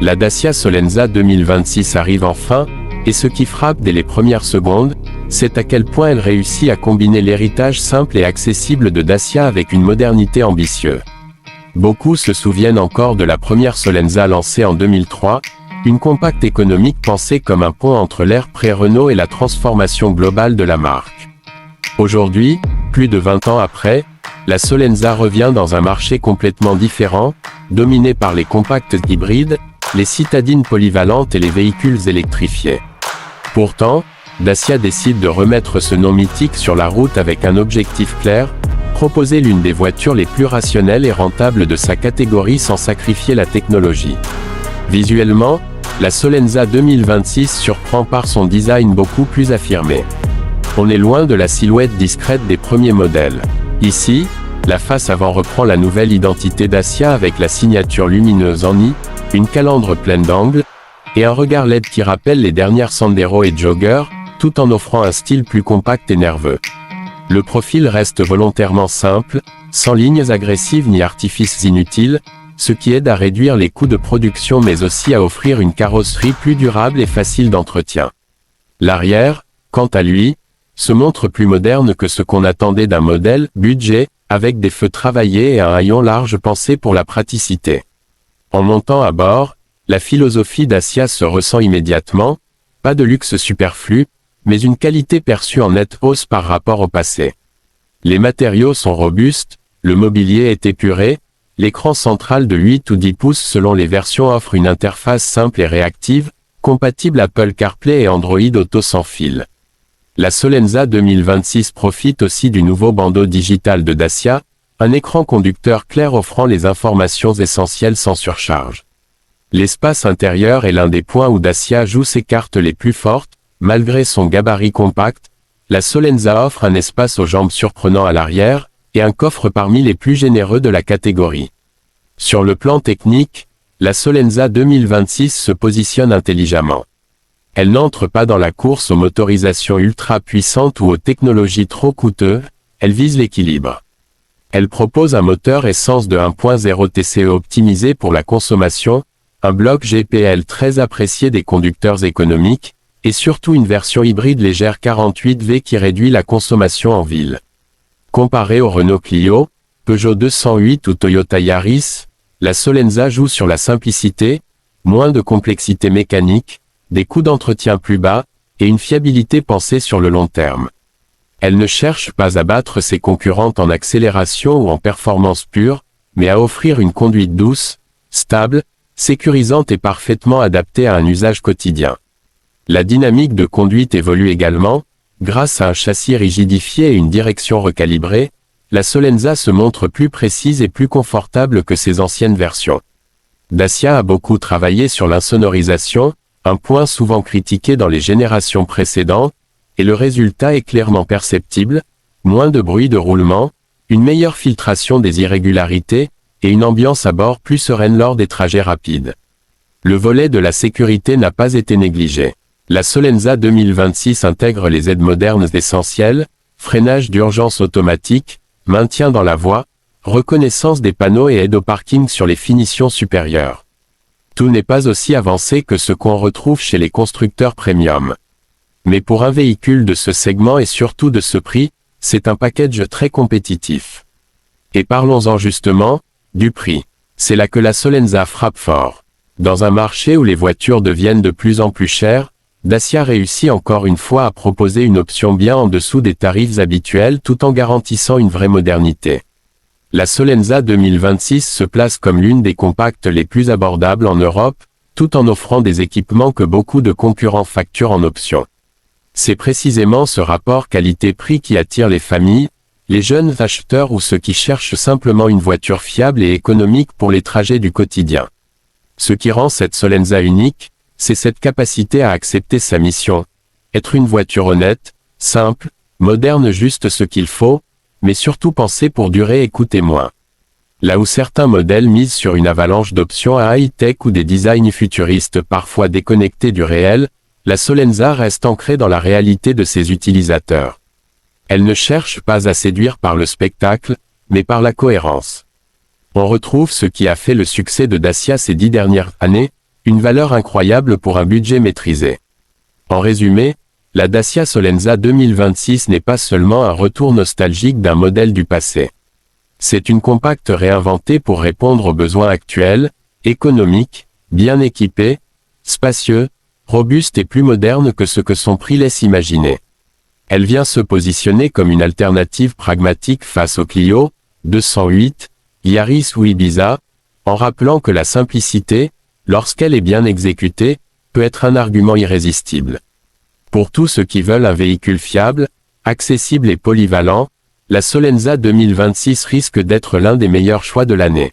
La Dacia Solenza 2026 arrive enfin, et ce qui frappe dès les premières secondes, c'est à quel point elle réussit à combiner l'héritage simple et accessible de Dacia avec une modernité ambitieuse. Beaucoup se souviennent encore de la première Solenza lancée en 2003, une compacte économique pensée comme un pont entre l'ère pré-Renault et la transformation globale de la marque. Aujourd'hui, plus de 20 ans après, la Solenza revient dans un marché complètement différent, dominé par les compacts hybrides, les citadines polyvalentes et les véhicules électrifiés. Pourtant, Dacia décide de remettre ce nom mythique sur la route avec un objectif clair, proposer l'une des voitures les plus rationnelles et rentables de sa catégorie sans sacrifier la technologie. Visuellement, la Solenza 2026 surprend par son design beaucoup plus affirmé. On est loin de la silhouette discrète des premiers modèles. Ici, la face avant reprend la nouvelle identité Dacia avec la signature lumineuse en I, une calandre pleine d'angles, et un regard LED qui rappelle les dernières Sandero et Jogger, tout en offrant un style plus compact et nerveux. Le profil reste volontairement simple, sans lignes agressives ni artifices inutiles, ce qui aide à réduire les coûts de production mais aussi à offrir une carrosserie plus durable et facile d'entretien. L'arrière, quant à lui, se montre plus moderne que ce qu'on attendait d'un modèle budget, avec des feux travaillés et un haillon large pensé pour la praticité. En montant à bord, la philosophie Dacia se ressent immédiatement, pas de luxe superflu, mais une qualité perçue en nette hausse par rapport au passé. Les matériaux sont robustes, le mobilier est épuré, l'écran central de 8 ou 10 pouces selon les versions offre une interface simple et réactive, compatible Apple CarPlay et Android Auto sans fil. La Solenza 2026 profite aussi du nouveau bandeau digital de Dacia, un écran conducteur clair offrant les informations essentielles sans surcharge. L'espace intérieur est l'un des points où Dacia joue ses cartes les plus fortes, malgré son gabarit compact, la Solenza offre un espace aux jambes surprenant à l'arrière, et un coffre parmi les plus généreux de la catégorie. Sur le plan technique, la Solenza 2026 se positionne intelligemment. Elle n'entre pas dans la course aux motorisations ultra puissantes ou aux technologies trop coûteuses, elle vise l'équilibre. Elle propose un moteur essence de 1.0 TCE optimisé pour la consommation, un bloc GPL très apprécié des conducteurs économiques, et surtout une version hybride légère 48V qui réduit la consommation en ville. Comparée au Renault Clio, Peugeot 208 ou Toyota Yaris, la Solenza joue sur la simplicité, moins de complexité mécanique, des coûts d'entretien plus bas, et une fiabilité pensée sur le long terme. Elle ne cherche pas à battre ses concurrentes en accélération ou en performance pure, mais à offrir une conduite douce, stable, sécurisante et parfaitement adaptée à un usage quotidien. La dynamique de conduite évolue également, grâce à un châssis rigidifié et une direction recalibrée, la Solenza se montre plus précise et plus confortable que ses anciennes versions. Dacia a beaucoup travaillé sur l'insonorisation, un point souvent critiqué dans les générations précédentes, et le résultat est clairement perceptible, moins de bruit de roulement, une meilleure filtration des irrégularités, et une ambiance à bord plus sereine lors des trajets rapides. Le volet de la sécurité n'a pas été négligé. La Solenza 2026 intègre les aides modernes essentielles, freinage d'urgence automatique, maintien dans la voie, reconnaissance des panneaux et aide au parking sur les finitions supérieures. Tout n'est pas aussi avancé que ce qu'on retrouve chez les constructeurs premium. Mais pour un véhicule de ce segment et surtout de ce prix, c'est un package très compétitif. Et parlons-en justement, du prix. C'est là que la Solenza frappe fort. Dans un marché où les voitures deviennent de plus en plus chères, Dacia réussit encore une fois à proposer une option bien en dessous des tarifs habituels tout en garantissant une vraie modernité. La Solenza 2026 se place comme l'une des compacts les plus abordables en Europe, tout en offrant des équipements que beaucoup de concurrents facturent en option. C'est précisément ce rapport qualité-prix qui attire les familles, les jeunes acheteurs ou ceux qui cherchent simplement une voiture fiable et économique pour les trajets du quotidien. Ce qui rend cette Solenza unique, c'est cette capacité à accepter sa mission, être une voiture honnête, simple, moderne juste ce qu'il faut, mais surtout pensée pour durer et coûter moins. Là où certains modèles misent sur une avalanche d'options à high-tech ou des designs futuristes parfois déconnectés du réel, la Solenza reste ancrée dans la réalité de ses utilisateurs. Elle ne cherche pas à séduire par le spectacle, mais par la cohérence. On retrouve ce qui a fait le succès de Dacia ces 10 dernières années, Une valeur incroyable pour un budget maîtrisé. En résumé, la Dacia Solenza 2026 n'est pas seulement un retour nostalgique d'un modèle du passé. C'est une compacte réinventée pour répondre aux besoins actuels, économique, bien équipé, spacieux, robuste et plus moderne que ce que son prix laisse imaginer. Elle vient se positionner comme une alternative pragmatique face au Clio, 208, Yaris ou Ibiza, en rappelant que la simplicité, lorsqu'elle est bien exécutée, peut être un argument irrésistible. Pour tous ceux qui veulent un véhicule fiable, accessible et polyvalent, la Solenza 2026 risque d'être l'un des meilleurs choix de l'année.